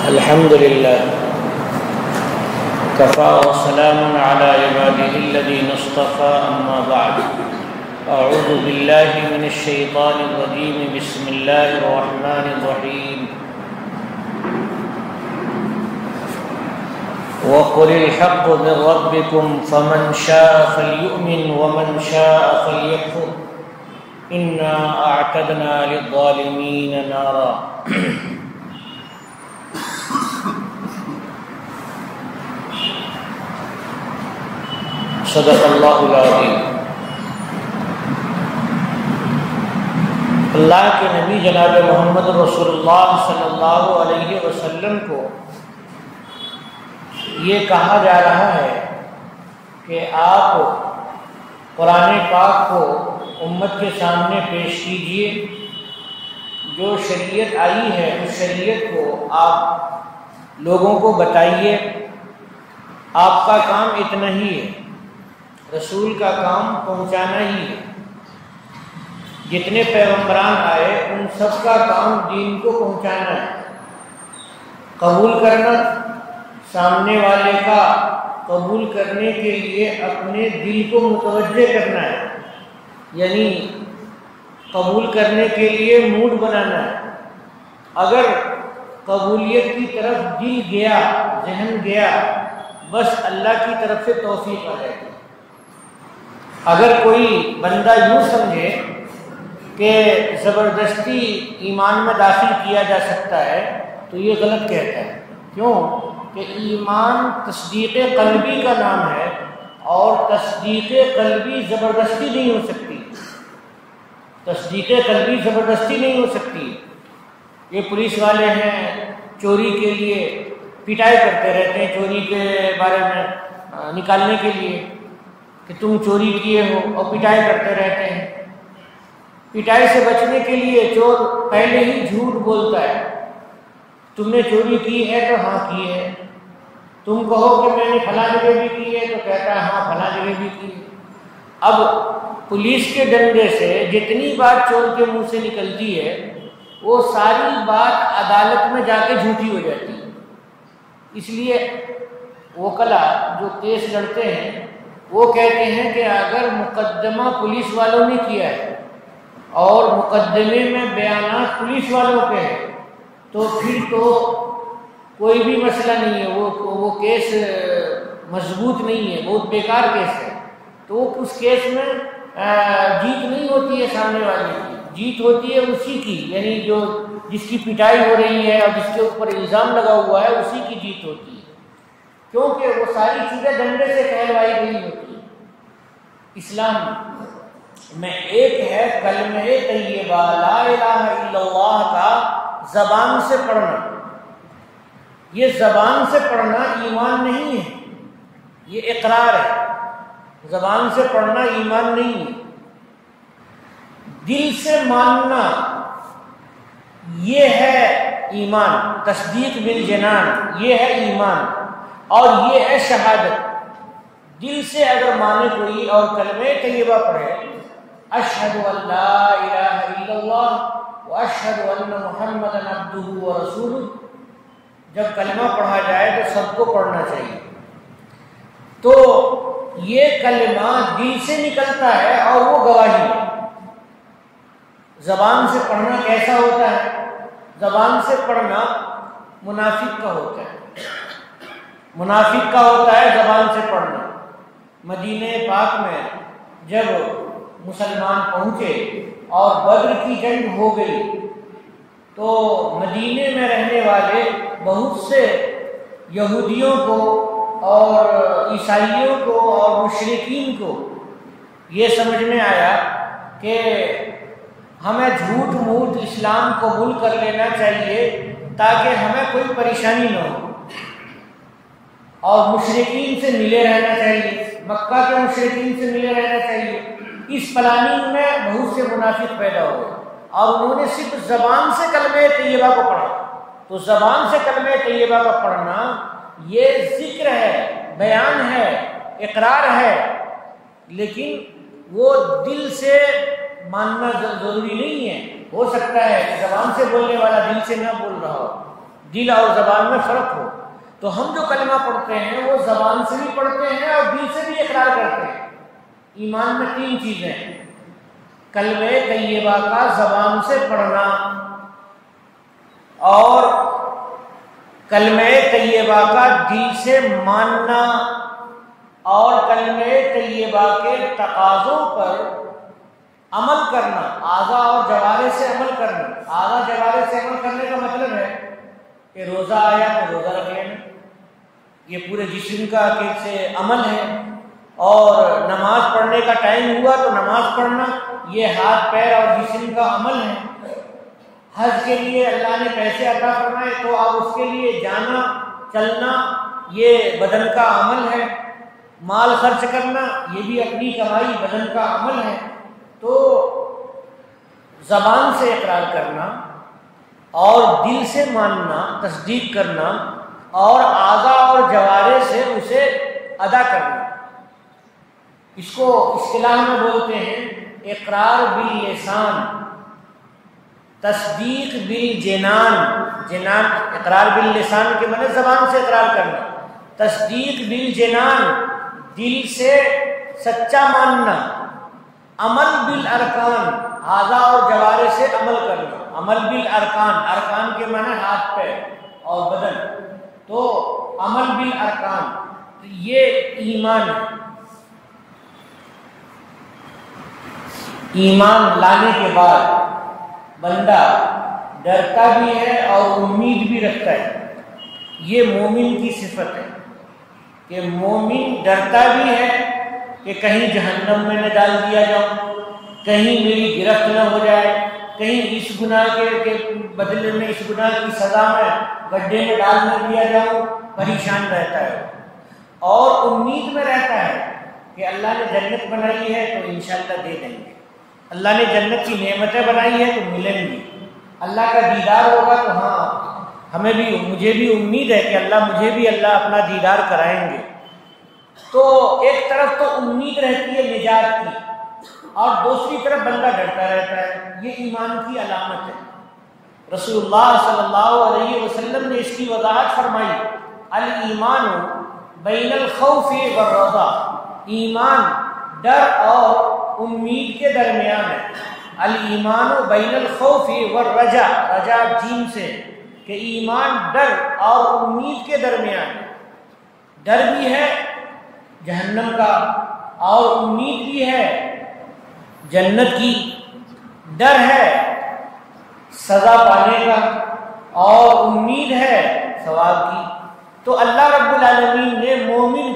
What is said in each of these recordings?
الحمد لله كفى وسلام على عباده الذين اصطفى أما بعد أعوذ بالله من الشيطان الرجيم بسم الله الرحمن الرحيم وقل الحق من ربكم فمن شاء فليؤمن ومن شاء فليكفر إنا أعتدنا للظالمين نارا صدق اللہ العظیم۔ اللہ کے نبی جناب محمد رسول اللہ صلی اللہ علیہ وسلم کو یہ کہا جا رہا ہے کہ آپ قرآن پاک کو امت کے سامنے پیش کیجئے، جو شریعت آئی ہے اس شریعت کو آپ لوگوں کو بتائیے۔ آپ کا کام اتنا ہی ہے، رسول کا کام پہنچانا ہی ہے۔ جتنے پیغمبران آئے ان سب کا کام دین کو پہنچانا ہے، قبول کرنا، سامنے والے کا قبول کرنے کے لیے اپنے دل کو متوجہ کرنا ہے، یعنی قبول کرنے کے لیے موڈ بنانا ہے۔ اگر قبولیت کی طرف دل گیا، ذہن گیا، بس اللہ کی طرف سے توفیق آ جائے گی۔ اگر کوئی بندہ یوں سمجھے کہ زبردستی ایمان میں داخل کیا جا سکتا ہے تو یہ غلط کہتا ہے۔ کیوں کہ ایمان تصدیق قلبی کا نام ہے، اور تصدیق قلبی زبردستی نہیں ہو سکتی، تصدیق قلبی زبردستی نہیں ہو سکتی۔ یہ پولیس والے ہیں، چوری کے لیے پٹائی کرتے رہتے ہیں، چوری کے بارے میں نکالنے کے لیے کہ تم چوری کیے ہو، اور پٹائی کرتے رہتے ہیں۔ پٹائی سے بچنے کے لیے چور پہلے ہی جھوٹ بولتا ہے، تم نے چوری کی ہے تو ہاں کی ہے، تم کہو کہ میں نے فلاں جگہ بھی کی ہے تو کہتا ہے ہاں فلاں جگہ بھی کی ہے۔ اب پولیس کے ڈنڈے سے جتنی بات چور کے منہ سے نکلتی ہے وہ ساری بات عدالت میں جا کے جھوٹی ہو جاتی ہے۔ اس لیے وکلا جو کیس لڑتے ہیں وہ کہتے ہیں کہ اگر مقدمہ پولیس والوں نے کیا ہے اور مقدمے میں بیانات پولیس والوں کے ہیں تو پھر تو کوئی بھی مسئلہ نہیں ہے، وہ کیس مضبوط نہیں ہے، بہت بیکار کیس ہے۔ تو اس کیس میں جیت نہیں ہوتی ہے سامنے والے کی، جیت ہوتی ہے اسی کی، یعنی جو جس کی پٹائی ہو رہی ہے اور جس کے اوپر الزام لگا ہوا ہے اسی کی جیت ہوتی ہے، کیونکہ وہ ساری چیزیں ڈنڈے سے کہلوائی گئی ہوتی ہیں۔ اسلام میں ایک ہے کلمہ طیبہ لا الہ الا اللہ کا زبان سے پڑھنا۔ یہ زبان سے پڑھنا ایمان نہیں ہے، یہ اقرار ہے۔ زبان سے پڑھنا ایمان نہیں ہے، دل سے ماننا یہ ہے ایمان، تصدیق بالجنان یہ ہے ایمان، اور یہ ہے شہادت۔ دل سے اگر مانے کوئی اور کلمہ طیبہ پڑھے، اشہد ان لا الہ الا اللہ واشہد ان محمدا عبدہ ورسولہ، جب کلمہ پڑھا جائے تو سب کو پڑھنا چاہیے۔ تو یہ کلمہ دل سے نکلتا ہے اور وہ گواہی ہے۔ زبان سے پڑھنا کیسا ہوتا ہے؟ زبان سے پڑھنا منافق کا ہوتا ہے، منافق کا ہوتا ہے زبان سے پڑھنا۔ مدینہ پاک میں جب مسلمان پہنچے اور بدر کی جنگ ہو گئی تو مدینے میں رہنے والے بہت سے یہودیوں کو اور عیسائیوں کو اور مشرکین کو یہ سمجھ میں آیا کہ ہمیں جھوٹ موٹ اسلام قبول کر لینا چاہیے تاکہ ہمیں کوئی پریشانی نہ ہو، اور مشرکین سے ملے رہنا چاہیے، مکہ کے مشرکین سے ملے رہنا چاہیے۔ اس پلاننگ میں بہت سے منافق پیدا ہوئے اور انہوں نے صرف زبان سے کلمہ طیبہ کو پڑھا۔ تو زبان سے کلمہ طیبہ کا پڑھنا یہ ذکر ہے، بیان ہے، اقرار ہے، لیکن وہ دل سے ماننا ضروری نہیں ہے۔ ہو سکتا ہے کہ زبان سے بولنے والا دل سے نہ بول رہا ہو، دل اور زبان میں فرق ہو۔ تو ہم جو کلمہ پڑھتے ہیں وہ زبان سے بھی پڑھتے ہیں اور دل سے بھی اقرار کرتے ہیں۔ ایمان میں 3 چیزیں ہیں، کلمہ طیبہ کا زبان سے پڑھنا، اور کلمہ طیبہ کا دل سے ماننا، اور کلمہ طیبہ کے تقاضوں پر عمل کرنا، اعضاء اور جوارح سے عمل کرنا۔ اعضاء جوارح سے عمل کرنے کا مطلب ہے کہ روزہ آیا تو روزہ رکھ لینا، یہ پورے جسم کا سے عمل ہے، اور نماز پڑھنے کا ٹائم ہوا تو نماز پڑھنا، یہ ہاتھ پیر اور جسم کا عمل ہے۔ حج کے لیے اللہ نے پیسے عطا فرمائے تو اب اس کے لیے جانا چلنا یہ بدن کا عمل ہے، مال خرچ کرنا یہ بھی اپنی کمائی بدن کا عمل ہے۔ تو زبان سے اقرار کرنا اور دل سے ماننا، تصدیق کرنا، اور اعضاء اور جوارح سے اسے ادا کرنا، اس کو اصطلاح میں بولتے ہیں اقرار باللسان، تصدیق بالجنان۔ جنان اقرار باللسان کے معنی زبان سے اقرار کرنا، تصدیق بالجنان دل سے سچا ماننا، عمل بالارکان اعضاء اور جوارح سے عمل کرنا، عمل بالارکان، ارکان کے معنی ہاتھ پیر اور بدن، تو عمل بالارکان، تو یہ ایمان ہے۔ ایمان لانے کے بعد بندہ ڈرتا بھی ہے اور امید بھی رکھتا ہے، یہ مومن کی صفت ہے کہ مومن ڈرتا بھی ہے کہ کہیں جہنم میں نہ ڈال دیا جاؤں، کہیں میری گرفت نہ ہو جائے، کہیں اس گناہ کے بدلے میں اس گناہ کی سزا میں گڈھے میں ڈال نہ دیا جاؤں، پریشان رہتا ہے، اور امید میں رہتا ہے کہ اللہ نے جنت بنائی ہے تو انشاءاللہ دے دیں گے، اللہ نے جنت کی نعمتیں بنائی ہے تو ملیں گی، اللہ کا دیدار ہوگا تو ہاں مجھے بھی امید ہے کہ اللہ اپنا دیدار کرائیں گے۔ تو ایک طرف تو امید رہتی ہے نجات کی، اور دوسری طرف بندہ ڈرتا رہتا ہے، یہ ایمان کی علامت ہے۔ رسول اللہ صلی اللہ علیہ وسلم نے اس کی وضاحت فرمائی، الایمان بین الخوف والرجاء، ایمان ڈر اور امید کے درمیان ہے۔ الایمان بین الخوف والرجاء، رجاء جیم سے، کہ ایمان ڈر اور امید کے درمیان ہے، ڈر بھی ہے جہنم کا اور امید بھی ہے جنت کی، ڈر ہے سزا پانے کا اور امید ہے ثواب کی۔ تو اللہ رب العالمین نے مومن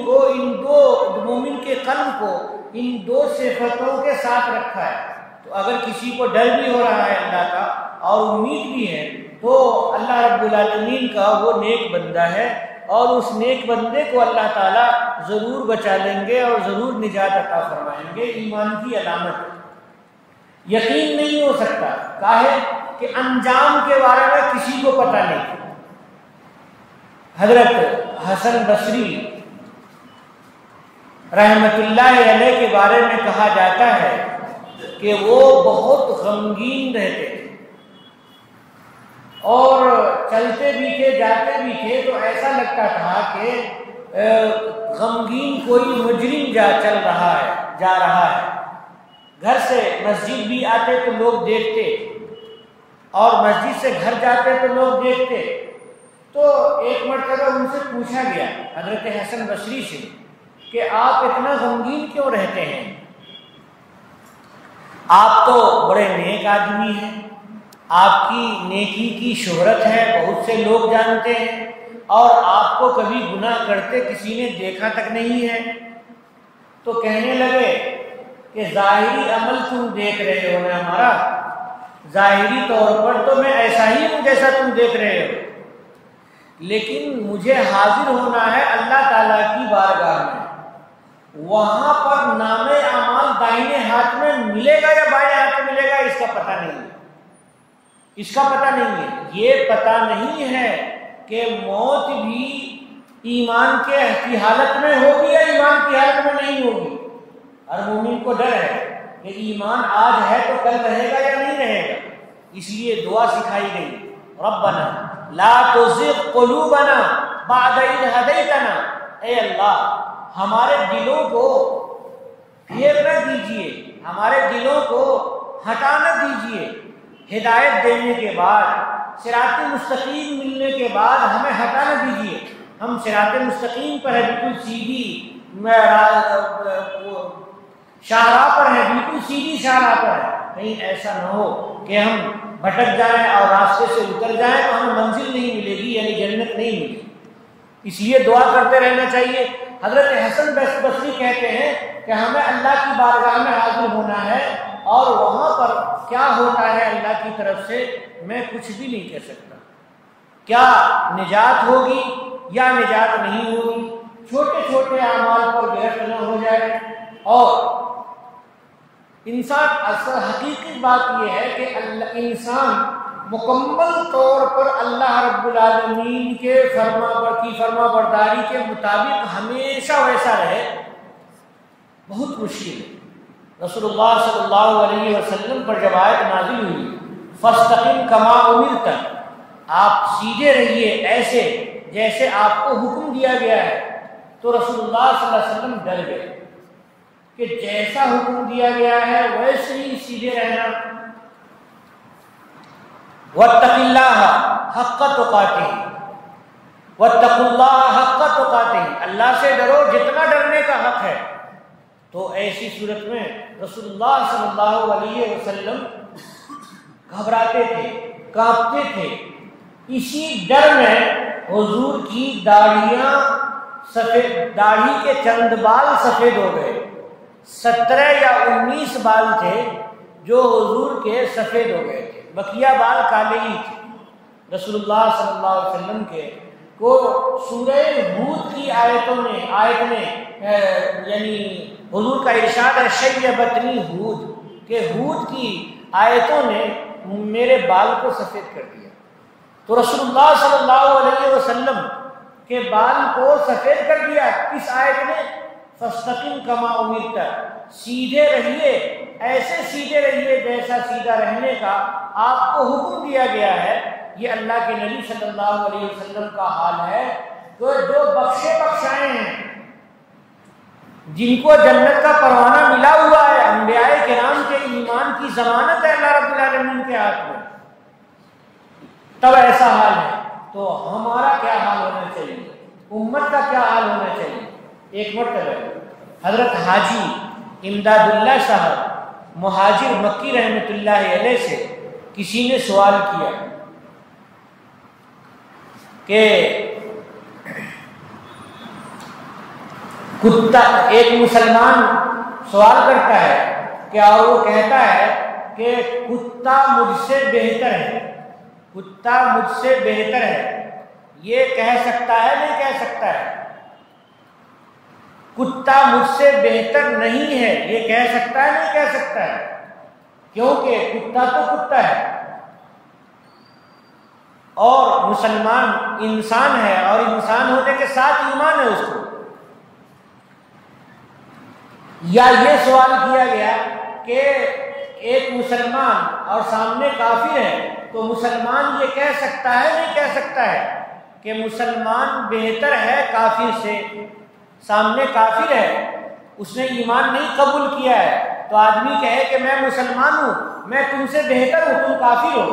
کے قلب کو ان 2 صفتوں کے ساتھ رکھا ہے۔ تو اگر کسی کو ڈر بھی ہو رہا ہے اللہ کا اور امید بھی ہے تو اللہ رب العالمین کا وہ نیک بندہ ہے، اور اس نیک بندے کو اللہ تعالیٰ ضرور بچا لیں گے اور ضرور نجات عطا فرمائیں گے۔ ایمان کی علامت ہے، یقین نہیں ہو سکتا، کاہے کہ انجام کے بارے میں کسی کو پتہ نہیں۔ حضرت حسن بصری رحمت اللہ علیہ کے بارے میں کہا جاتا ہے کہ وہ بہت غمگین رہتے تھے، اور چلتے بھی تھے جاتے بھی تھے تو ایسا لگتا تھا کہ غمگین کوئی مجرم جا رہا ہے۔ گھر سے مسجد بھی آتے تو لوگ دیکھتے، اور مسجد سے گھر جاتے تو لوگ دیکھتے۔ تو ایک مرتبہ ان سے پوچھا گیا حضرت حسن بصری سے کہ آپ اتنا غمگین کیوں رہتے ہیں؟ آپ تو بڑے نیک آدمی ہیں، آپ کی نیکی کی شہرت ہے، بہت سے لوگ جانتے ہیں، اور آپ کو کبھی گناہ کرتے کسی نے دیکھا تک نہیں ہے۔ تو کہنے لگے کہ ظاہری عمل تم دیکھ رہے ہو نا ہمارا، ظاہری طور پر تو میں ایسا ہی ہوں جیسا تم دیکھ رہے ہو، لیکن مجھے حاضر ہونا ہے اللہ تعالیٰ کی بارگاہ میں، وہاں پر نام اعمال دائیں ہاتھ میں ملے گا یا بائیں ہاتھ میں ملے گا اس کا پتہ نہیں ہے، اس کا پتہ نہیں ہے۔ یہ پتہ نہیں ہے کہ موت بھی ایمان کی حالت میں ہوگی یا ایمان کی حالت میں نہیں ہوگی۔ ہر مومن کو ڈر ہے کہ ایمان آج ہے تو کل رہے گا یا نہیں رہے گا، اس لیے دعا سکھائی گئی، ربنا لا تزغ قلوبنا بعد اذ ہدیتنا، اے اللہ ہمارے دلوں کو پھیر نہ دیجیے، ہمارے دلوں کو ہٹا نہ دیجیے، ہدایت دینے کے بعد، صراط مستقیم ملنے کے بعد ہمیں ہٹا نہ دیجیے۔ ہم صراط مستقیم پر ہے، بالکل سیدھی شاہراہ پر ہے، بالکل سیدھی شاہراہ پر ہے، کہیں ایسا نہ ہو کہ ہم بھٹک جائیں اور راستے سے اتر جائیں تو ہمیں منزل نہیں ملے گی، یعنی جنت نہیں ملے گی۔ اس لیے دعا کرتے رہنا چاہیے۔ حضرت حسن بصری کہتے ہیں کہ ہمیں اللہ کی بارگاہ میں حاضر ہونا ہے اور وہاں پر کیا ہوتا ہے اللہ کی طرف سے میں کچھ بھی نہیں کہہ سکتا، کیا نجات ہوگی یا نجات نہیں ہوگی، چھوٹے چھوٹے اعمال پر گرفت نہ ہو جائے۔ اور انسان اصل حقیقی بات یہ ہے کہ انسان مکمل طور پر اللہ رب العالمین کے فرما برداری کے مطابق ہمیشہ ویسا رہے، بہت مشکل ہے۔ رسول اللہ صلی اللہ علیہ وسلم پر جب آیت نازل ہوئی فاستقم کما امرت، آپ سیدھے رہیے ایسے جیسے آپ کو حکم دیا گیا ہے، تو رسول اللہ صلی اللہ علیہ وسلم ڈر گئے کہ جیسا حکم دیا گیا ہے ویسے ہی سیدھے رہنا۔ واتق اللہ حق تقاتہ، واتقوا اللہ حق تقاتہ، اللہ سے ڈرو جتنا ڈرنے کا حق ہے۔ تو ایسی صورت میں رسول اللہ صلی اللہ علیہ وسلم گھبراتے تھے، کانپتے تھے۔ اسی ڈر میں حضور کی داڑھی کے چند بال سفید ہو گئے، 17 یا 19 بال تھے جو حضور کے سفید ہو گئے تھے، بقیہ بال کالے ہی تھے۔ رسول اللہ صلی اللہ علیہ وسلم کے کو سورہ ہود کی آیت نے یعنی حضور کا ارشاد ہے شیبتنی ہود، کہ ہود کی آیتوں نے میرے بال کو سفید کر دیا۔ تو رسول اللہ صلی اللہ علیہ وسلم کے بال کو سفید کر دیا کس آیت نے؟ فاستقم کما امرت، سیدھے رہیے، ایسے سیدھے رہیے جیسا سیدھا رہنے کا آپ کو حکم دیا گیا ہے۔ یہ اللہ کے نبی صلی اللہ علیہ وسلم کا حال ہے، جو بخشے بخشائے ہیں، جن کو جنت کا پروانہ ملا ہوا ہے، انبیاء کرام کے ایمان کی ضمانت ہے اللہ رب العالمین کے ہاتھ میں، تب ایسا حال ہے۔ تو ہمارا کیا حال ہونا چاہیے، امت کا کیا حال ہونا چاہیے؟ ایک مرتبہ حضرت حاجی امداد اللہ صاحب مہاجر مکی رحمۃ اللہ علیہ سے کسی نے سوال کیا کہ کتا، ایک مسلمان سوال کرتا ہے کہ اور وہ کہتا ہے کہ کتا مجھ سے بہتر ہے، کتا مجھ سے بہتر ہے، یہ کہہ سکتا ہے نہیں کہہ سکتا ہے؟ کتا مجھ سے بہتر نہیں ہے یہ کہہ سکتا ہے نہیں کہہ سکتا ہے؟ کیونکہ کتا تو کتا ہے اور مسلمان انسان ہے، اور انسان ہونے کے ساتھ ایمان ہے اس کو۔ یا یہ سوال کیا گیا کہ ایک مسلمان اور سامنے کافر ہے، تو مسلمان یہ کہہ سکتا ہے نہیں کہہ سکتا ہے کہ مسلمان بہتر ہے کافر سے؟ سامنے کافر ہے، اس نے ایمان نہیں قبول کیا ہے، تو آدمی کہے کہ میں مسلمان ہوں، میں تم سے بہتر ہوں، تم کافر ہو۔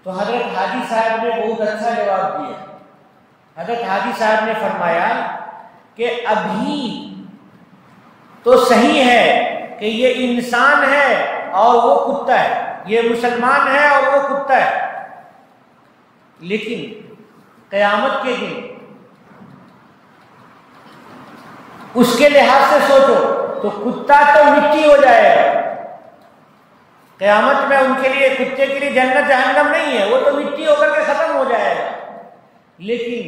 تو حضرت حاجی صاحب نے بہت اچھا جواب دیا۔ حضرت حاجی صاحب نے فرمایا کہ ابھی تو صحیح ہے کہ یہ انسان ہے اور وہ کتا ہے، یہ مسلمان ہے اور وہ کتا ہے، لیکن قیامت کے دن اس کے لحاظ سے سوچو تو کتا تو مٹی ہو جائے گا۔ قیامت میں ان کے لیے، کتے کے لیے جنت جہنم نہیں ہے، وہ تو مٹی ہو کر کے ختم ہو جائے گا۔ لیکن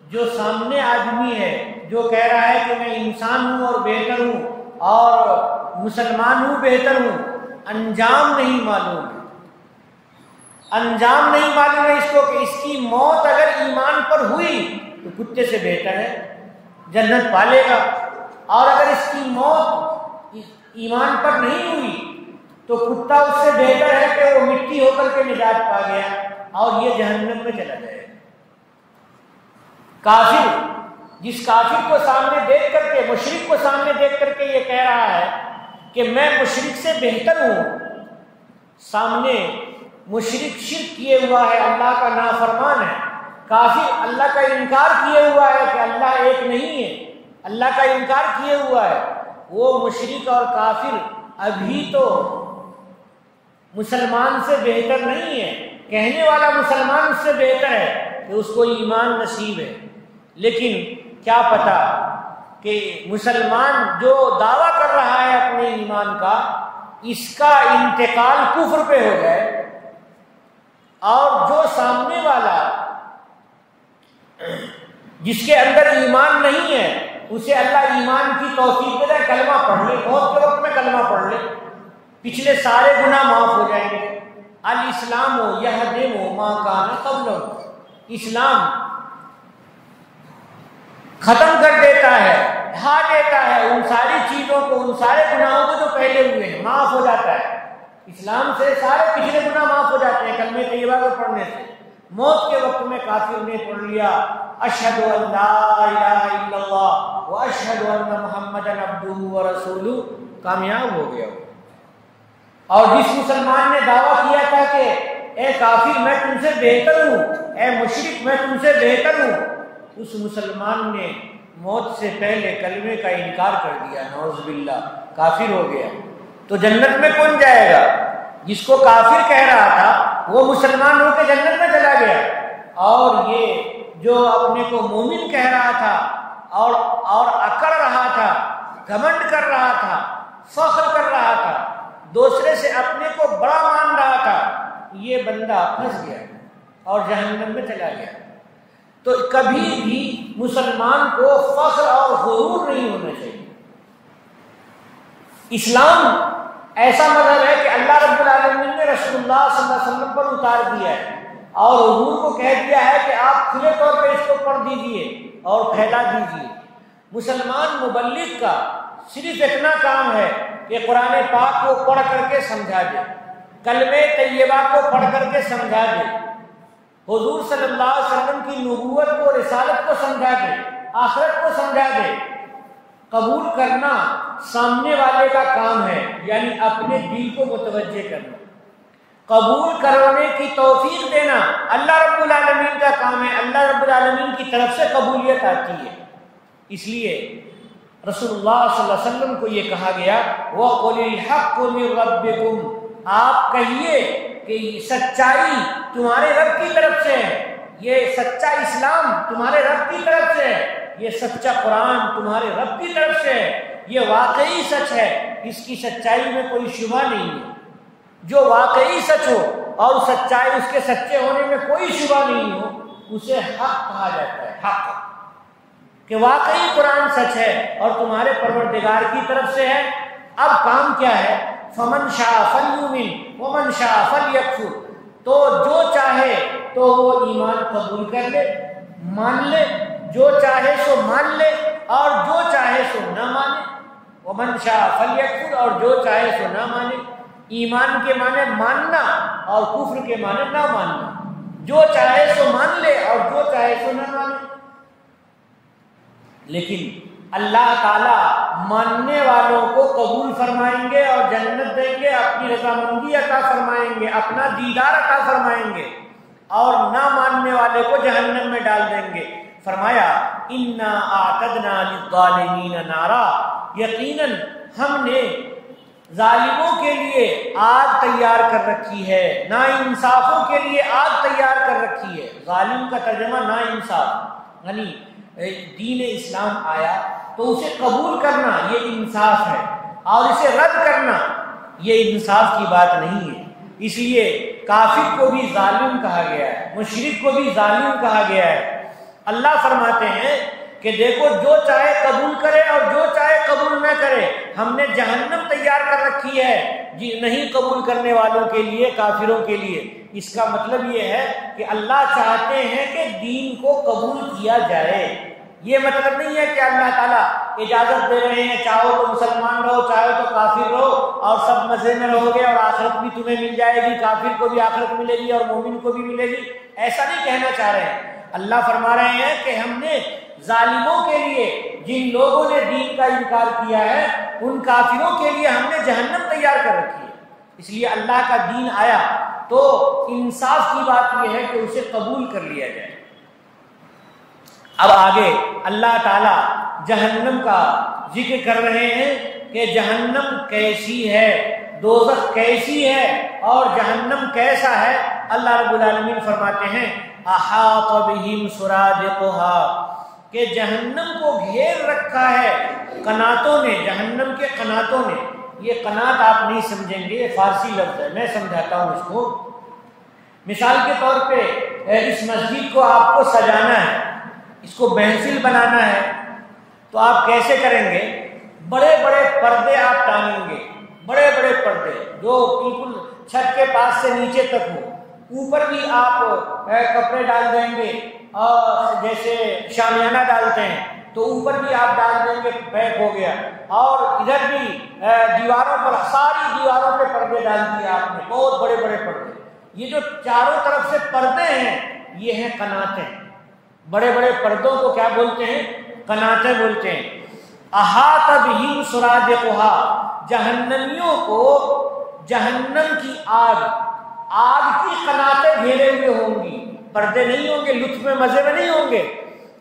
جو سامنے آدمی ہے جو کہہ رہا ہے کہ میں انسان ہوں اور بہتر ہوں اور مسلمان ہوں بہتر ہوں، انجام نہیں معلوم ہے، انجام نہیں معلوم ہے اس کو کہ اس کی موت اگر ایمان پر ہوئی تو کتے سے بہتر ہے، جنت پالے گا، اور اگر اس کی موت ایمان پر نہیں ہوئی تو کتا اس سے بہتر ہے کہ وہ مٹی ہو کر کے نجات پا گیا۔ اور یہ جہنم میں چلا جائے گا۔ کافر جس کافر کو سامنے دیکھ کر کے، مشرک کو سامنے دیکھ کر کے یہ کہہ رہا ہے کہ میں مشرک سے بہتر ہوں، سامنے مشرک شرک کیے ہوا ہے، اللہ کا نافرمان ہے، کافر اللہ کا انکار کیے ہوا ہے کہ اللہ ایک نہیں ہے، اللہ کا انکار کیے ہوا ہے، وہ مشرک اور کافر ابھی تو مسلمان سے بہتر نہیں ہے، کہنے والا مسلمان اس سے بہتر ہے کہ اس کو ایمان نصیب ہے، لیکن کیا پتا کہ مسلمان جو دعویٰ کر رہا ہے اپنے ایمان کا، اس کا انتقال کفر پہ ہو جائے، اور جو سامنے والا جس کے اندر ایمان نہیں ہے اسے اللہ ایمان کی توفیق دے دے، کلمہ پڑھ لے، موت کے وقت میں کلمہ پڑھ لے، پچھلے سارے گناہ معاف ہو جائیں گے۔ الاسلام یہدم ما کان قبلہ، اسلام ختم کر دیتا ہے، ڈھا دیتا ہے ان ساری چیزوں کو، ان سارے گناہوں کو جو پہلے ہوئے ہیں، معاف ہو جاتا ہے۔ اسلام سے سارے پچھلے گناہ معاف ہو جاتے ہیں کلمہ طیبہ کو پڑھنے سے۔ موت کے وقت میں کافر نے پڑھ لیا اشہد ان لا الہ الا اللہ واشہد ان محمدا عبدہ ورسولہ، کامیاب ہو گیا۔ اور جس مسلمان نے دعویٰ کیا تھا کہ اے کافر میں تم سے بہتر ہوں، اے مشرک میں تم سے بہتر ہوں، اس مسلمان نے موت سے پہلے کلمے کا انکار کر دیا، نعوذ باللہ، کافر ہو گیا۔ تو جنت میں کون جائے گا؟ جس کو کافر کہہ رہا تھا وہ مسلمان ہو کے جنت میں چلا گیا، اور یہ جو اپنے کو مومن کہہ رہا تھا اور اکڑ رہا تھا، گھمنڈ کر رہا تھا، فخر کر رہا تھا، دوسرے سے اپنے کو بڑا مان رہا تھا، یہ بندہ پھنس گیا اور جہنم میں چلا گیا۔ تو کبھی بھی مسلمان کو فخر اور غرور نہیں ہونا چاہیے۔ اسلام ایسا مذہب ہے کہ اللہ رب العالمین نے رسول اللہ صلی اللہ علیہ وسلم پر اتار دیا ہے، اور حضور کو کہہ دیا ہے کہ آپ کھلے طور پہ اس کو پڑھ دیجئے اور پھیلا دیجئے۔ مسلمان مبلغ کا صرف اتنا کام ہے کہ قرآن پاک کو پڑھ کر کے سمجھا دے، کلمہ طیبہ کو پڑھ کر کے سمجھا دے، حضور صلی اللہ علیہ وسلم کی نبوت کو، رسالت کو سمجھا دے، آخرت کو سمجھا دے۔ قبول کرنا سامنے والے کا کام ہے، یعنی اپنے دل کو متوجہ کرنا، قبول کرنے کی توفیق دینا اللہ رب العالمین کا کام ہے، اللہ رب العالمین کی طرف سے قبولیت آتی ہے۔ اس لیے رسول اللہ صلی اللہ علیہ وسلم کو یہ کہا گیا وَقُلِ الْحَقُّ مِن رَبِّكُمْ، آپ کہیے کہ سچائی تمہارے رب کی طرف سے ہے، یہ سچا اسلام تمہارے رب کی طرف سے ہے، یہ سچا قرآن تمہارے رب کی طرف سے ہے، یہ واقعی سچ ہے، اس کی سچائی میں کوئی شبہ نہیں ہے۔ جو واقعی سچ ہو اور سچائی اس کے سچے ہونے میں کوئی شبہ نہیں ہو، اسے حق کہا جاتا ہے، حق، کہ واقعی قرآن سچ ہے اور تمہارے پروردگار کی طرف سے ہے۔ اب کام کیا ہے؟ فمن شاء فلیؤمن ومن شاء فلیکفر، تو جو چاہے تو وہ ایمان قبول کر لے، مان لے، جو چاہے سو مان لے اور جو چاہے سو نہ مانے، ومن شاء فلیکفر، اور جو چاہے سو نہ مانے۔ ایمان کے معنی ماننا اور کفر کے معنی نہ ماننا، جو چاہے سو مان لے اور جو چاہے سو نہ مانے۔ لیکن اللہ تعالیٰ ماننے والوں کو قبول فرمائیں گے اور جنت دیں گے، اپنی رضامندی عطا فرمائیں گے، اپنا دیدار عطا فرمائیں گے، اور نہ ماننے والے کو جہنم میں ڈال دیں گے۔ فرمایا انا اعتدنا للظالمین نارا، یقیناً ہم نے ظالموں کے لیے آگ تیار کر رکھی ہے، ناانصافوں کے لیے آگ تیار کر رکھی ہے۔ ظالم کا ترجمہ ناانصاف، یعنی دین اسلام آیا تو اسے قبول کرنا یہ انصاف ہے، اور اسے رد کرنا یہ انصاف کی بات نہیں ہے۔ اس لیے کافر کو بھی ظالم کہا گیا ہے، مشرک کو بھی ظالم کہا گیا ہے۔ اللہ فرماتے ہیں کہ دیکھو جو چاہے قبول کرے اور جو چاہے قبول نہ کرے، ہم نے جہنم تیار کر رکھی ہے جی نہیں قبول کرنے والوں کے لیے، کافروں کے لیے۔ اس کا مطلب یہ ہے کہ اللہ چاہتے ہیں کہ دین کو قبول کیا جائے۔ یہ مطلب نہیں ہے کہ اللہ تعالیٰ اجازت دے رہے ہیں چاہو تو مسلمان رہو چاہو تو کافر رہو اور سب مزے میں رہو گے اور آخرت بھی تمہیں مل جائے گی، کافر کو بھی آخرت ملے گی اور مومن کو بھی ملے گی، ایسا نہیں کہنا چاہ رہے ہیں۔ اللہ فرما رہے ہیں کہ ہم نے ظالموں کے لیے، جن لوگوں نے دین کا انکار کیا ہے، ان کافروں کے لیے ہم نے جہنم تیار کر رکھی ہے۔ اس لیے اللہ کا دین آیا تو انصاف کی بات یہ ہے کہ اسے قبول کر لیا جائے۔ اب آگے اللہ تعالی جہنم کا ذکر کر رہے ہیں کہ جہنم کیسی ہے، دوزخ کیسی ہے اور جہنم کیسا ہے۔ اللہ رب العالمین فرماتے ہیں احاط بہم سرادقها، کہ جہنم کو گھیر رکھا ہے قناتوں نے، جہنم کے قناتوں نے۔ یہ قنات آپ نہیں سمجھیں گے، یہ فارسی لفظ ہے، میں سمجھاتا ہوں اس کو۔ مثال کے طور پہ اس مسجد کو آپ کو سجانا ہے، اس کو محفل بنانا ہے، تو آپ کیسے کریں گے؟ بڑے بڑے پردے آپ ٹانگیں گے، بڑے بڑے پردے جو بالکل چھت کے پاس سے نیچے تک ہو، اوپر بھی آپ کپڑے ڈال دیں گے، اور جیسے شامیانہ ڈالتے ہیں تو اوپر بھی آپ ڈال دیں گے، پیک ہو گیا، اور ادھر بھی دیواروں پر، ساری دیواروں پہ پردے ڈال دیے آپ نے، بہت بڑے بڑے پردے۔ یہ جو چاروں طرف سے پردے ہیں یہ ہیں قناتیں۔ بڑے بڑے پردوں کو کیا بولتے ہیں؟ قناتیں بولتے ہیں۔ احاط بہم سرادقها، جہنمیوں کو جہنم کی آگ کی قناتیں گھیرے ہوئے ہوں گی، پردے نہیں ہوں گے، لطف میں مزے میں نہیں ہوں گے،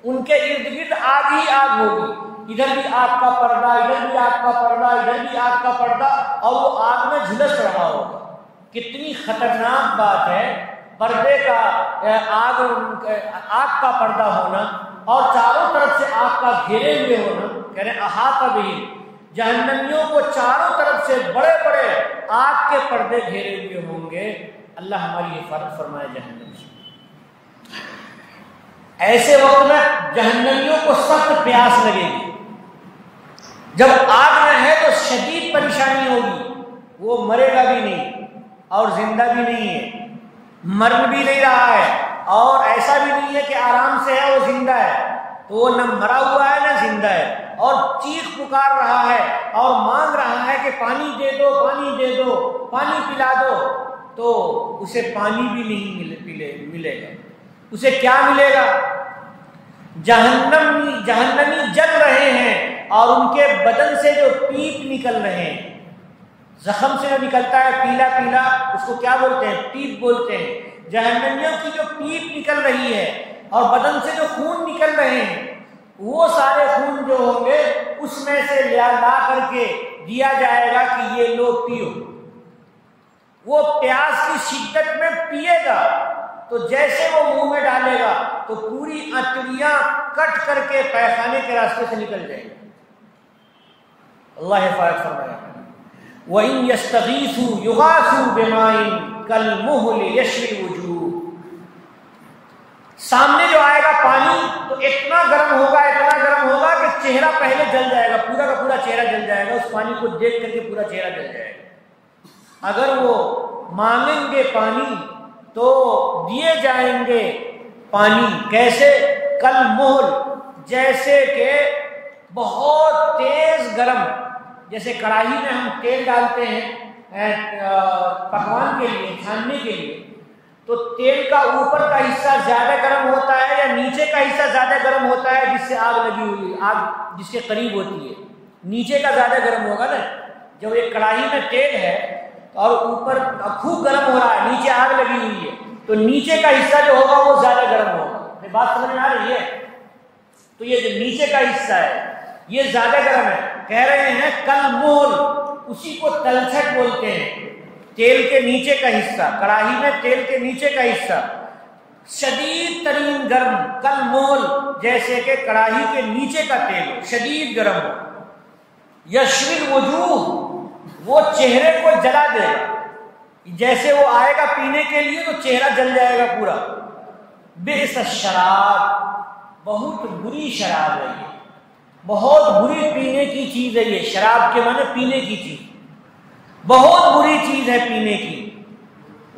ان کے ارد گرد آگ ہی آگ ہوگی، ادھر بھی آگ کا پردہ، ادھر بھی آگ کا پردہ، ادھر بھی آگ کا پردہ، اور وہ آگ میں جھلس رہا ہوگا۔ کتنی خطرناک بات ہے پردے کا، آگ کا پردہ ہونا اور چاروں طرف سے آگ کا گھیرے ہوئے ہونا۔ کہہ رہے احاط بہم، جہنمیوں کو چاروں طرف سے بڑے بڑے آگ کے پردے گھیرے ہوئے ہوں گے۔ اللہ ہماری حفاظت فرمائے جہنم سے۔ ایسے وقت میں جہنمیوں کو سخت پیاس لگے گی، جب آگ میں ہے تو شدید پریشانی ہوگی، وہ مرے گا بھی نہیں اور زندہ بھی نہیں ہے، مر بھی نہیں رہا ہے اور ایسا بھی نہیں ہے کہ آرام سے ہے وہ زندہ ہے، تو وہ نہ مرا ہوا ہے نہ زندہ ہے، اور چیخ پکار رہا ہے اور مانگ رہا ہے کہ پانی دے دو، پانی دے دو، پانی پلا دو، تو اسے پانی بھی نہیں ملے گا۔ اسے کیا ملے گا؟ جہنمی جل رہے ہیں اور ان کے بدن سے جو پیپ نکل رہے ہیں، زخم سے جو نکلتا ہے پیلا پیلا، اس کو کیا بولتے ہیں؟ پیپ بولتے ہیں۔ جہنمیوں کی جو پیپ نکل رہی ہے اور بدن سے جو خون نکل رہے ہیں، وہ سارے خون جو ہوں گے اس میں سے لا کر کے دیا جائے گا کہ یہ لو پیو۔ وہ پیاس کی شدت میں پیے گا تو جیسے وہ منہ میں ڈالے گا تو پوری اتریاں کٹ کر کے پیخانے کے راستے سے نکل جائیں گے۔ اللہ حفاظت فرمائے۔ وَإِن يَسْتَغِيثُوا يُغَاثُوا بِمَاءٍ كَالْمُهْلِ يَشْوِي الْوُجُوهَ، سامنے جو آئے گا پانی تو اتنا گرم ہوگا کہ چہرہ پہلے جل جائے گا، پورا کا پورا چہرہ جل جائے گا، اس پانی کو دیکھ کر کے پورا چہرہ جل جائے گا۔ اگر وہ مانگیں گے پانی تو دیے جائیں گے پانی، کیسے؟ کالمہل، جیسے کہ بہت تیز گرم، جیسے کڑاہی میں ہم تیل ڈالتے ہیں پکوان کے لیے، چھاننے کے لیے، تو تیل کا اوپر کا حصہ زیادہ گرم ہوتا ہے یا نیچے کا حصہ زیادہ گرم ہوتا ہے جس سے آگ لگی ہوئی، آگ جس کے قریب ہوتی ہے؟ نیچے کا زیادہ گرم ہوگا نا۔ جب ایک کڑاہی میں تیل ہے اور اوپر خوب گرم ہو رہا ہے، نیچے آگ لگی ہوئی ہے، تو نیچے کا حصہ جو ہوگا وہ زیادہ گرم ہوگا۔ میری بات سمجھ میں آ رہی ہے؟ تو یہ جو نیچے کا حصہ ہے یہ زیادہ گرم ہے۔ کہہ رہے ہیں کالمہل، اسی کو تلچھٹ بولتے ہیں، تیل کے نیچے کا حصہ، کڑاہی میں تیل کے نیچے کا حصہ شدید ترین گرم، کالمہل، جیسے کہ کڑاہی کے نیچے کا تیل ہو، شدید گرم ہو۔ یشوی الوجوہ، وہ چہرے کو جلا دے گا، جیسے وہ آئے گا پینے کے لیے تو چہرہ جل جائے گا پورا۔ بئس الشراب، بہت بری شراب ہے یہ، بہت بری پینے کی چیز ہے یہ، شراب کے معنی پینے کی چیز، بہت بری چیز ہے پینے کی۔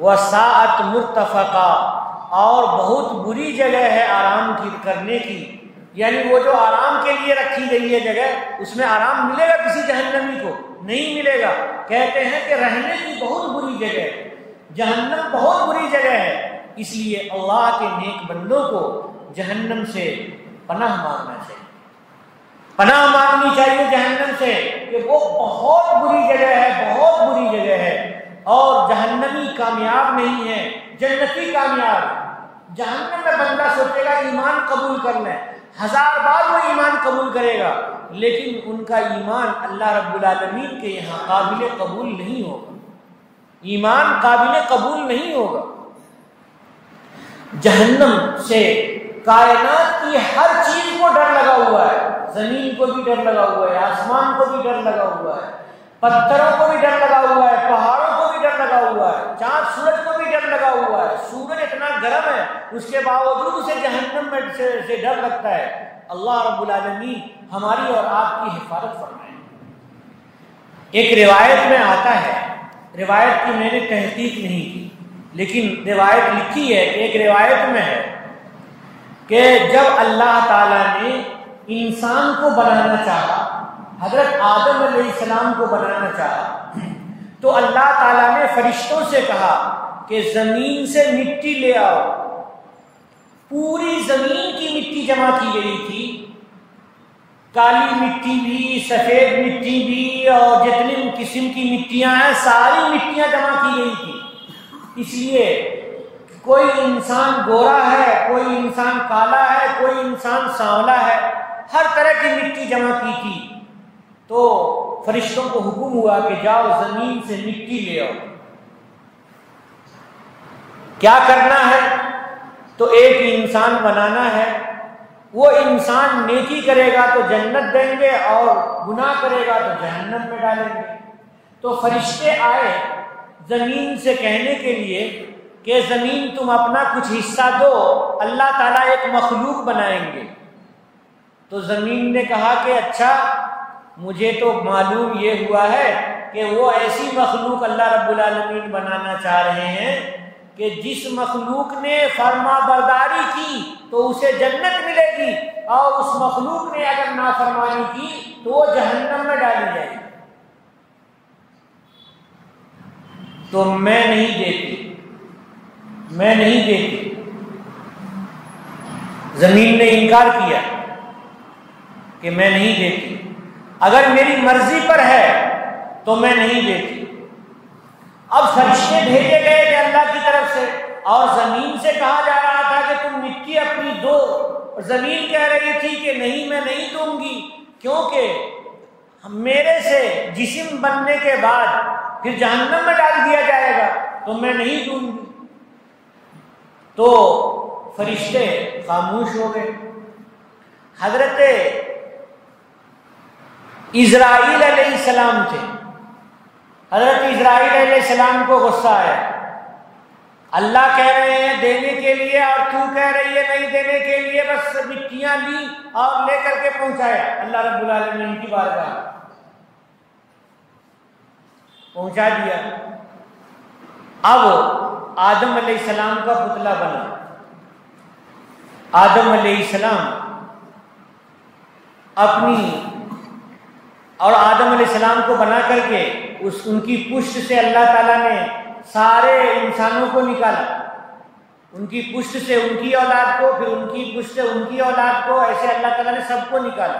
وَسَاءَتْ مُرْتَفَقًا، اور بہت بری جگہ ہے آرام کی کرنے کی۔ یعنی وہ جو آرام کے لیے رکھی گئی ہے جگہ، اس میں آرام ملے گا کسی جہنمی کو؟ نہیں ملے گا۔ کہتے ہیں کہ رہنے کی بہت بری جگہ ہے، جہنم بہت بری جگہ ہے، اس لیے اللہ کے نیک بندوں کو جہنم سے پناہ مانگنا چاہیے، پناہ مانگنی چاہیے جہنم سے، کہ وہ بہت بری جگہ ہے، بہت بری جگہ ہے۔ اور جہنمی کامیاب نہیں ہے، جنتی کامیاب ہے۔ جہنم میں بندہ سوچے گا ایمان قبول کر لیں، 1000 بار وہ ایمان قبول کرے گا، لیکن ان کا ایمان اللہ رب العالمین کے یہاں قابل قبول نہیں ہوگا، ایمان قابل قبول نہیں ہوگا۔ جہنم سے کائنات کی ہر چیز کو ڈر لگا ہوا ہے، زمین کو بھی ڈر لگا ہوا ہے، آسمان کو بھی ڈر لگا ہوا ہے، پتھروں کو بھی ڈر لگا ہوا ہے، پہاڑوں کو بھی ڈر لگا ہوا ہے، چاند سورج کو بھی ڈر لگا ہوا ہے۔ سورج اتنا گرم ہے، اس کے باوجود اسے جہنم میں سے ڈر لگتا ہے۔ اللہ رب العالمین ہماری اور آپ کی حفاظت فرمائے۔ ایک روایت میں آتا ہے، روایت کی میں نے تحقیق نہیں کی، لیکن روایت لکھی ہے کہ ایک روایت میں ہے کہ جب اللہ تعالیٰ نے انسان کو بنانا چاہا، حضرت آدم علیہ السلام کو بنانا چاہا، تو اللہ تعالیٰ نے فرشتوں سے کہا کہ زمین سے مٹی لے آؤ۔ پوری زمین کی مٹی جمع کی گئی تھی، کالی مٹی بھی، سفید مٹی بھی، اور جتنی قسم کی مٹیاں ہیں ساری مٹیاں جمع کی گئی تھی۔ اس لیے کوئی انسان گورا ہے، کوئی انسان کالا ہے، کوئی انسان سانولا ہے، ہر طرح کی مٹی جمع کی تھی۔ تو فرشتوں کو حکم ہوا کہ جاؤ زمین سے مٹی لے آؤ۔ کیا کرنا ہے؟ تو ایک انسان بنانا ہے، وہ انسان نیکی کرے گا تو جنت دیں گے اور گناہ کرے گا تو جہنم میں ڈالیں گے۔ تو فرشتے آئے زمین سے کہنے کے لیے کہ زمین تم اپنا کچھ حصہ دو، اللہ تعالیٰ ایک مخلوق بنائیں گے۔ تو زمین نے کہا کہ اچھا، مجھے تو معلوم یہ ہوا ہے کہ وہ ایسی مخلوق اللہ رب العالمین بنانا چاہ رہے ہیں کہ جس مخلوق نے فرما برداری کی تو اسے جنت ملے گی، اور اس مخلوق نے اگر نافرمانی کی تو وہ جہنم میں ڈالی جائے گی۔ تو میں نہیں دیتی، میں نہیں دیتی۔ زمین نے انکار کیا کہ میں نہیں دیتی، اگر میری مرضی پر ہے تو میں نہیں دیتی۔ اب فرشتے بھیجے گئے تھے اللہ کی طرف سے، اور زمین سے کہا جا رہا تھا کہ تم مٹی اپنی دو، اور زمین کہہ رہی تھی کہ نہیں، میں نہیں دوں گی، کیونکہ میرے سے جسم بننے کے بعد پھر جہنم میں ڈال دیا جائے گا، تو میں نہیں دوں گی۔ تو فرشتے خاموش ہو گئے۔ حضرت اسرائیل علیہ السلام تھے، حضرت اسرائیل علیہ السلام کو غصہ آیا، اللہ کہہ رہے ہیں دینے کے لیے اور تو کہہ رہی ہے نہیں دینے کے لیے، بس مٹیاں لی اور لے کر کے پہنچایا اللہ رب العالمین کی بارگاہ، پہنچا دیا۔ اب آدم علیہ السلام کا پتلا بنا، آدم علیہ السلام اور آدم علیہ السلام کو بنا کر کے ان کی پشت سے اللہ تعالیٰ نے سارے انسانوں کو نکالا، ان کی پشت سے ان کی اولاد کو، پھر ان کی پشت سے ان کی اولاد کو، ایسے اللہ تعالیٰ نے سب کو نکالا۔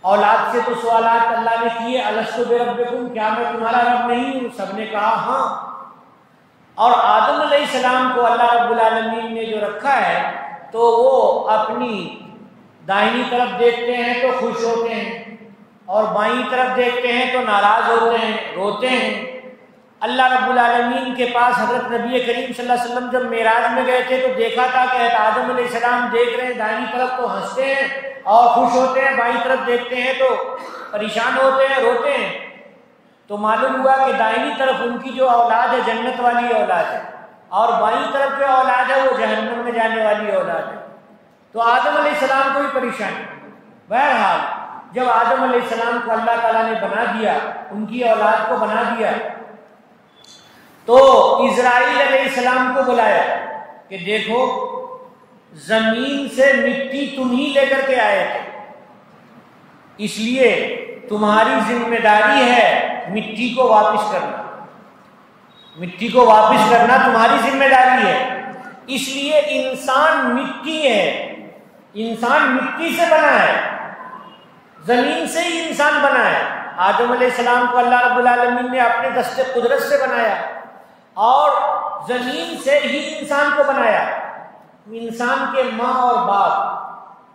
اولاد سے تو سوالات اللہ نے کیے، الست بربکم، کیا میں تمہارا رب نہیں ہوں؟ سب نے کہا ہاں۔ اور آدم علیہ السلام کو اللہ رب العالمین نے جو رکھا ہے تو وہ اپنی دائنی طرف دیکھتے ہیں تو خوش ہوتے ہیں، اور بائیں طرف دیکھتے ہیں تو ناراض ہوتے ہیں، روتے ہیں۔ اللہ رب العالمین کے پاس حضرت نبی کریم صلی اللہ علیہ وسلم جب معراج میں گئے تھے تو دیکھا تھا کہ آدم علیہ السلام دیکھ رہے ہیں دائنی طرف تو ہنستے ہیں اور خوش ہوتے ہیں، بائیں طرف دیکھتے ہیں تو پریشان ہوتے ہیں، روتے ہیں۔ تو معلوم ہوا کہ دائنی طرف ان کی جو اولاد ہے جنت والی اولاد ہے، اور بائیں طرف جو اولاد ہے وہ جہنم میں جانے والی اولاد ہے۔ تو آدم علیہ السلام کو بھی پریشانی۔ بہرحال جب آدم علیہ السلام کو اللہ تعالیٰ نے بنا دیا، ان کی اولاد کو بنا دیا، تو اسرائیل علیہ السلام کو بلایا کہ دیکھو زمین سے مٹی تم ہی لے کر کے آئے تھے، اس لیے تمہاری ذمہ داری ہے مٹی کو واپس کرنا، مٹی کو واپس کرنا تمہاری ذمہ داری ہے۔ اس لیے انسان مٹی ہے، انسان مٹی سے بنا ہے، زمین سے ہی انسان بنا ہے۔ آدم علیہ السلام کو اللہ رب العالمین نے اپنے دست قدرت سے بنایا اور زمین سے ہی انسان کو بنایا۔ انسان کے ماں اور باپ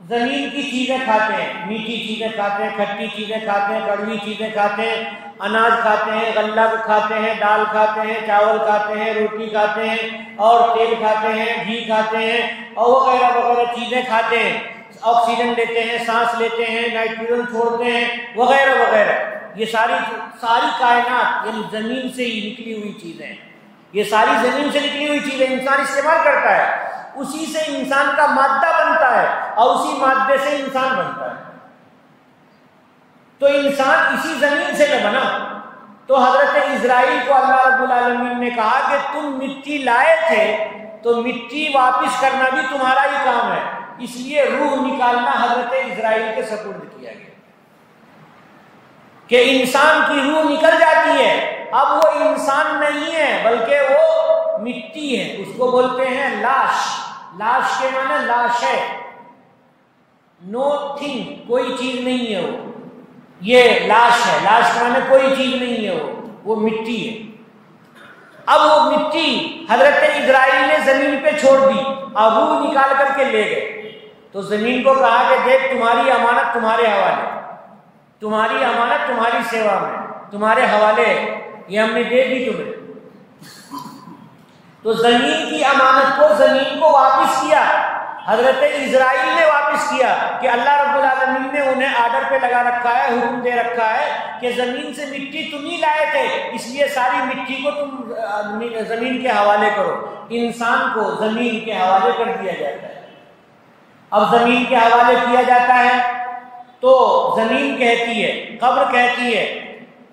زمین کی چیزیں کھاتے ہیں، میٹھی چیزیں کھاتے ہیں، کھٹی چیزیں کھاتے ہیں، کڑوی چیزیں کھاتے ہیں، اناج کھاتے ہیں، غلہ کھاتے ہیں، دال کھاتے ہیں، چاول کھاتے ہیں، روٹی کھاتے ہیں، اور تیل کھاتے ہیں، گھی کھاتے ہیں، اور وغیرہ وغیرہ چیزیں کھاتے ہیں، آکسیجن لیتے ہیں، سانس لیتے ہیں، نائٹروجن چھوڑتے ہیں، وغیرہ وغیرہ۔ یہ ساری کائنات یعنی زمین سے ہی نکلی ہوئی چیزیں، یہ ساری زمین سے نکلی ہوئی چیزیں انسان استعمال کرتا ہے، اسی سے انسان کا مادہ بنتا ہے اور اسی مادے سے انسان بنتا ہے۔ تو انسان اسی زمین سے نہ بنا۔ تو حضرت اسرائیل کو اللہ رب العالمین نے کہا کہ تم مٹی لائے تھے تو مٹی واپس کرنا بھی تمہارا ہی کام ہے، اس لیے روح نکالنا حضرت اسرائیل کے سپرد کیا گیا کہ انسان کی روح نکل جاتی ہے، اب وہ انسان نہیں ہے بلکہ وہ مٹی ہے، اس کو بولتے ہیں لاش۔ لاش کے معنی لاش ہے، نو تھنگ، کوئی چیز نہیں ہے وہ، یہ لاش ہے، لاش کے معنی کوئی چیز نہیں ہے، وہ مٹی ہے۔ اب وہ مٹی حضرت اسرائیل نے زمین پہ چھوڑ دی اور روح نکال کر کے لے گئے، تو زمین کو کہا کہ دیکھ تمہاری امانت تمہارے حوالے، تمہاری امانت تمہاری سیوا میں، تمہارے حوالے، یہ ہم نے دے دی تمہیں۔ تو زمین کی امانت کو زمین کو واپس کیا، حضرت اسرائیل نے واپس کیا کہ اللہ رب العالمین نے انہیں آرڈر پہ لگا رکھا ہے، حکم دے رکھا ہے کہ زمین سے مٹی تم ہی لائے تھے، اس لیے ساری مٹی کو تم زمین کے حوالے کرو۔ انسان کو زمین کے حوالے کر دیا جاتا ہے۔ اب زمین کے حوالے کیا جاتا ہے تو زمین کہتی ہے، قبر کہتی ہے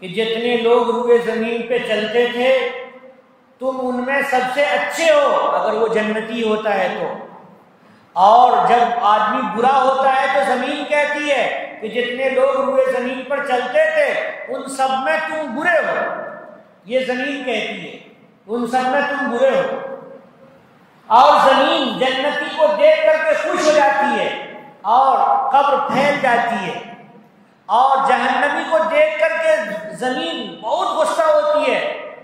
کہ جتنے لوگ روئے زمین پہ چلتے تھے تم ان میں سب سے اچھے ہو، اگر وہ جنتی ہوتا ہے تو، اور جب آدمی برا ہوتا ہے تو زمین کہتی ہے کہ جتنے لوگ روئے زمین پر چلتے تھے ان سب میں تم برے ہو، یہ زمین کہتی ہے ان سب میں تم برے ہو۔ اور زمین جنتی کو دیکھ کر کے خوش ہو جاتی ہے اور قبر پھیل جاتی ہے، اور جہنمی کو دیکھ کر کے زمین بہت غصہ ہوتی ہے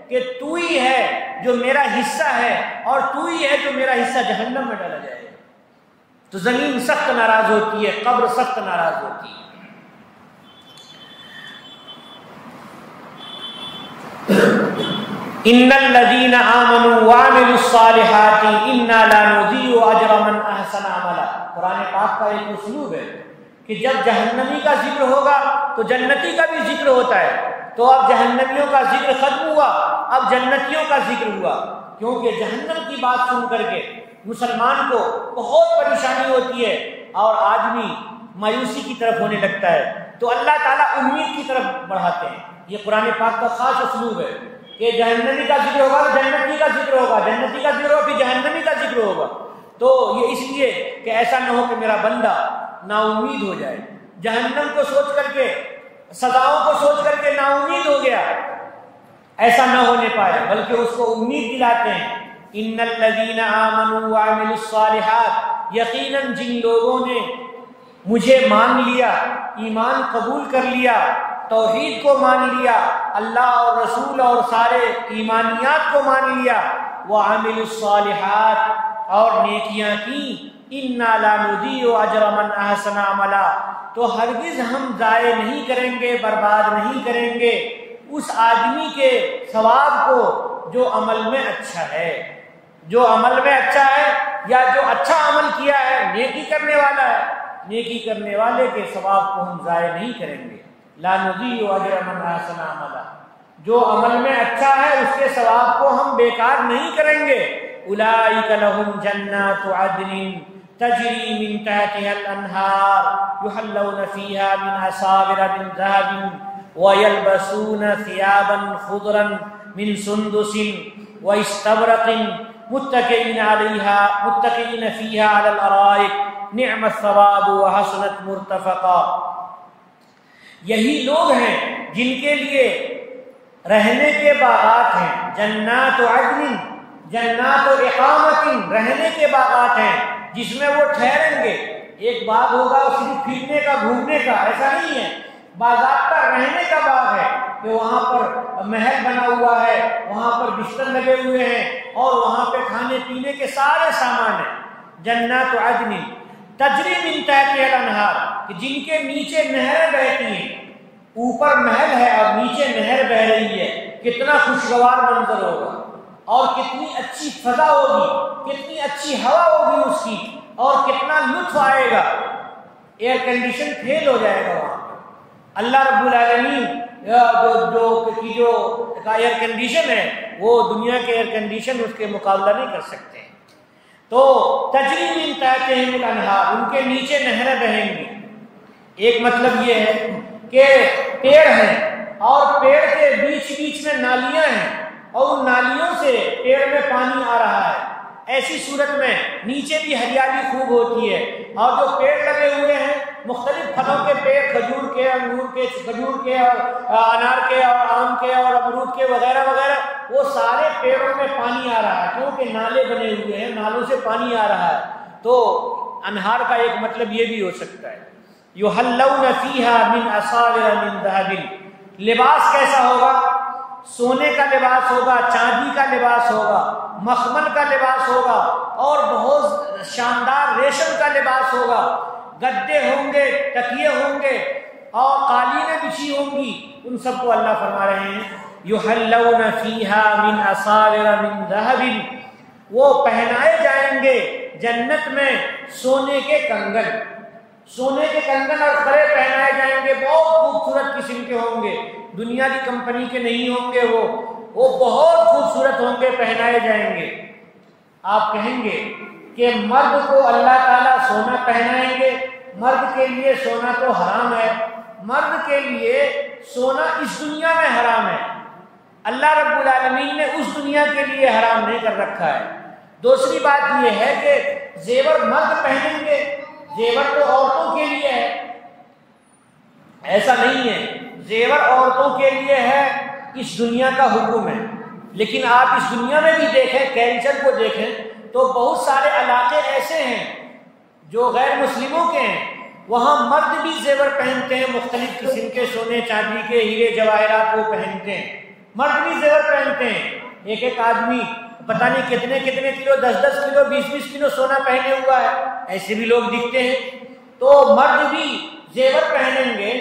کہ تو ہی ہے جو میرا حصہ ہے اور تو ہی ہے جو میرا حصہ جہنم میں ڈالا جائے گا۔ تو زمین سخت ناراض ہوتی ہے، قبر سخت ناراض ہوتی ہے۔ ان الذين آمنوا وعملوا الصالحات انا لا نضيع اجر من احسن عملا۔ قرآن پاک کا ایک اسلوب ہے کہ جب جہنمی کا ذکر ہوگا تو جنتی کا بھی ذکر ہوتا ہے، تو اب جہنمیوں کا ذکر ختم ہوا، اب جنتیوں کا ذکر ہوا، کیونکہ جہنم کی بات سن کر کے مسلمان کو بہت پریشانی ہوتی ہے اور آدمی مایوسی کی طرف ہونے لگتا ہے، تو اللہ تعالیٰ امید کی طرف بڑھاتے ہیں۔ یہ قرآن پاک کا خاص اسلوب ہے کہ جہنمی کا ذکر ہوگا تو جنتی کا ذکر ہوگا، جنتی کا ذکر ہوگا پھر جہنمی کا ذکر ہوگا۔ تو یہ اس لیے کہ ایسا نہ ہو کہ میرا بندہ نا امید ہو جائے، جہنم کو سوچ کر کے، سزاؤں کو سوچ کر کے نا امید ہو گیا، ایسا نہ ہونے پائے، بلکہ اس کو امید دلاتے ہیں۔ ان الذین آمنوا وعملوا الصالحات، یقیناً جن لوگوں نے مجھے مان لیا، ایمان قبول کر لیا، توحید کو مان لیا، اللہ اور رسول اور سارے ایمانیات کو مان لیا، وعملوا الصالحات، اور نیکیاں کی، انا لا نضیع اجر من احسن عملا، تو ہرگز ہم ضائع نہیں کریں گے، برباد نہیں کریں گے اس آدمی کے ثواب کو جو عمل میں اچھا ہے، جو عمل میں اچھا ہے یا جو اچھا عمل کیا ہے، نیکی کرنے والا ہے، نیکی کرنے والے کے ثواب کو ہم ضائع نہیں کریں گے۔ لا نضیع اجر من احسن عملا، جو عمل میں اچھا ہے اس کے ثواب کو ہم بیکار نہیں کریں گے۔ اولئک لہم جنات عدن تجری من تحتها الانہار یحلون فیہا من اساور من ذہب ویلبسون ثیابا خضرا من سندس واستبرق متکئین فیہا علی الارائک نعم الثواب وحسنت مرتفقا۔ یہی لوگ ہیں جن کے لیے رہنے کے باغات ہیں، جنات عدن، جنات اقامت، رہنے کے باغات ہیں جس میں وہ ٹھہریں گے۔ ایک باغ ہوگا صرف پھرنے کا گھومنے کا، ایسا نہیں ہے، باضابطہ رہنے کا باغ ہے کہ وہاں پر محل بنا ہوا ہے، وہاں پر بستر لگے ہوئے ہیں اور وہاں پہ کھانے پینے کے سارے سامان ہیں۔ جنات عدن تجری من تحتها الانہار، کہ جن کے نیچے نہریں بہتی ہیں، اوپر محل ہے اور نیچے نہر بہ رہی ہے، کتنا خوشگوار منظر ہوگا اور کتنی اچھی فضا ہوگی، کتنی اچھی ہوا ہوگی اس کی، اور کتنا لطف آئے گا۔ ایئر کنڈیشن فیل ہو جائے گا وہاں۔ اللہ رب العالمین جو ایئر کنڈیشن ہے وہ دنیا کے ایئر کنڈیشن اس کے مقابلہ نہیں کر سکتے۔ تو تجری من تحتہم الانہار، ان کے نیچے نہریں بہیں گی۔ ایک مطلب یہ ہے کہ پیڑ ہیں اور پیڑ کے بیچ بیچ میں نالیاں ہیں اور ان نالیوں سے پیڑ میں پانی آ رہا ہے۔ ایسی صورت میں نیچے بھی ہریالی خوب ہوتی ہے، اور جو پیڑ لگے ہوئے ہیں مختلف پھلوں کے پیڑ، کھجور کے، انگور کے، کھجور کے اور انار کے اور آم کے اور امرود کے وغیرہ وغیرہ، وہ سارے پیڑوں میں پانی آ رہا ہے کیونکہ نالے بنے ہوئے ہیں، نالوں سے پانی آ رہا ہے۔ تو انہار کا ایک مطلب یہ بھی ہو سکتا ہے۔ یحلون فیہا من اساور من ذہب، لباس کیسا ہوگا؟ سونے کا لباس ہوگا، چاندی کا لباس ہوگا، مخمل کا لباس ہوگا اور بہت شاندار ریشم کا لباس ہوگا۔ گدے ہوں گے، تکیے ہوں گے اور قالینیں بچھی ہوں گی۔ ان سب کو اللہ فرما رہے ہیں یحلون فیہا من اساور من ذہب، وہ پہنائے جائیں گے جنت میں سونے کے کنگن، سونے کے کنگن اور کڑے پہنائے جائیں گے، بہت خوبصورت قسم کے ہوں گے، دنیا کی کمپنی کے نہیں ہوں گے، وہ بہت خوبصورت ہوں گے، پہنائے جائیں گے۔ آپ کہیں گے کہ مرد کو اللہ تعالیٰ سونا پہنائیں گے، مرد کے لیے سونا تو حرام ہے۔ مرد کے لیے سونا اس دنیا میں حرام ہے، اللہ رب العالمین نے اس دنیا کے لیے حرام نہیں کر رکھا ہے۔ دوسری بات یہ ہے کہ زیور مرد پہنیں گے، زیور تو عورتوں کے لیے ہے، ایسا نہیں ہے، زیور عورتوں کے لیے ہے، اس دنیا کا حکم ہے۔ لیکن آپ اس دنیا میں بھی دیکھیں، کیلچر کو دیکھیں تو بہت سارے علاقے ایسے ہیں جو غیر مسلموں کے ہیں، وہاں مرد بھی زیور پہنتے ہیں، مختلف قسم کے سونے چاندی کے ہیرے جواہرات وہ پہنتے ہیں، مرد بھی زیور پہنتے ہیں۔ ایک آدمی پتہ نہیں کتنے کتنے کلو، 10 کلو، 20 کلو سونا پہنے ہوا ہے، ایسے بھی لوگ دکھتے ہیں۔ تو مرد بھی زیور پہنیں گے،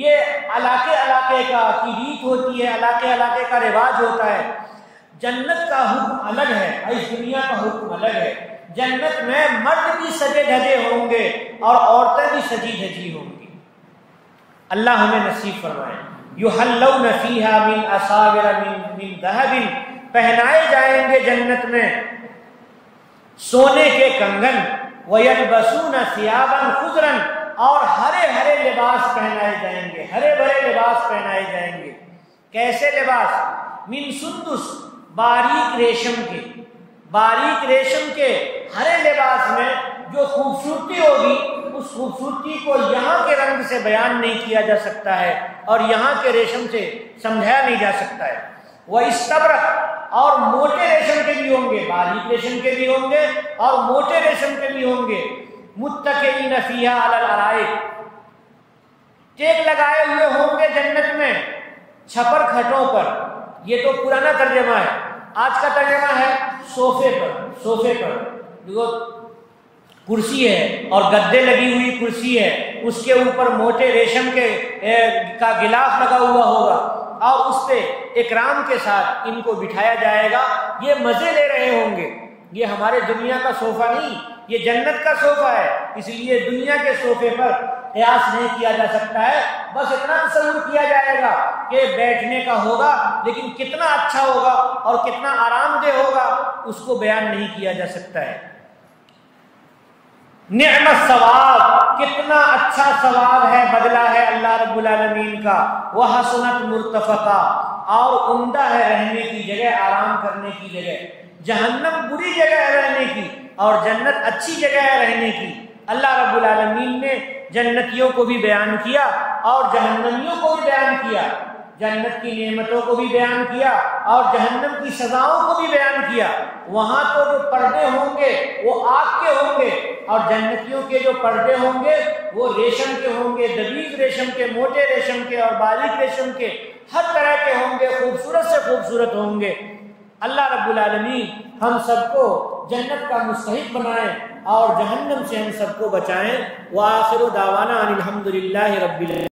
یہ علاقے علاقے کا کی ریت ہوتی ہے، علاقے علاقے کا رواج ہوتا ہے۔ جنت کا حکم الگ ہے، اس دنیا کا حکم الگ ہے۔ جنت میں مرد بھی سجے دھجے ہوں گے اور عورتیں بھی سجی دھجی ہوں گی۔ اللہ ہمیں نصیب فرمائے۔ یحلون فیہا من اساور من ذہب، پہنائے جائیں گے جنت میں سونے کے کنگن، وَيَلْبَسُونَ ثِيَابًا خُضْرًا، اور ہرے ہرے لباس پہنائے جائیں گے، ہرے بھرے لباس پہنائے جائیں گے۔ کیسے لباس؟ من سندس، باریک ریشم کے، باریک ریشم کے ہرے لباس میں جو خوبصورتی ہوگی، اس خوبصورتی کو یہاں کے رنگ سے بیان نہیں کیا جا سکتا ہے اور یہاں کے ریشم سے سمجھایا نہیں جا سکتا ہے۔ وہ استبرق، اور موٹے ریشم کے بھی ہوں گے، باریک ریشم کے بھی ہوں گے اور موٹے ریشم کے بھی ہوں گے۔ متکئین فیہا علی الارائک، ٹیک لگائے ہوئے ہوں گے جنت میں چھپر کھٹوں پر۔ یہ تو پرانا ترجمہ ہے، آج کا ترجمہ ہے صوفے پر، صوفے پر جو کرسی ہے اور گدے لگی ہوئی کرسی ہے، اس کے اوپر موٹے ریشم کے کا غلاف لگا ہوا ہوگا اور اس پہ اکرام کے ساتھ ان کو بٹھایا جائے گا۔ یہ مزے لے رہے ہوں گے، یہ ہمارے دنیا کا صوفہ نہیں، یہ جنت کا صوفہ ہے، اس لیے دنیا کے صوفے پر قیاس نہیں کیا جا سکتا ہے۔ بس اتنا تصور کیا جائے گا کہ بیٹھنے کا ہوگا، لیکن کتنا اچھا ہوگا اور کتنا آرام دہ ہوگا اس کو بیان نہیں کیا جا سکتا ہے۔ نعم الثواب، کتنا اچھا ثواب ہے، بدلہ ہے اللہ رب العالمین کا۔ وحسنت مرتفقہ، اور عمدہ ہے رہنے کی جگہ، آرام کرنے کی جگہ۔ جہنم بری جگہ ہے رہنے کی اور جنت اچھی جگہ ہے رہنے کی۔ اللہ رب العالمین نے جنتیوں کو بھی بیان کیا اور جہنمیوں کو بھی بیان کیا، جنت کی نعمتوں کو بھی بیان کیا اور جہنم کی سزاؤں کو بھی بیان کیا۔ وہاں تو جو پردے ہوں گے وہ آگ کے ہوں گے، اور جنتیوں کے جو پردے ہوں گے وہ ریشم کے ہوں گے، دبیز ریشم کے، موٹے ریشم کے اور باریک ریشم کے، ہر طرح کے ہوں گے، خوبصورت سے خوبصورت ہوں گے۔ اللہ رب العالمین ہم سب کو جنت کا مستحق بنائیں اور جہنم سے ہم سب کو بچائیں۔ وآخر دعوانا ان الحمد للہ رب العالمین۔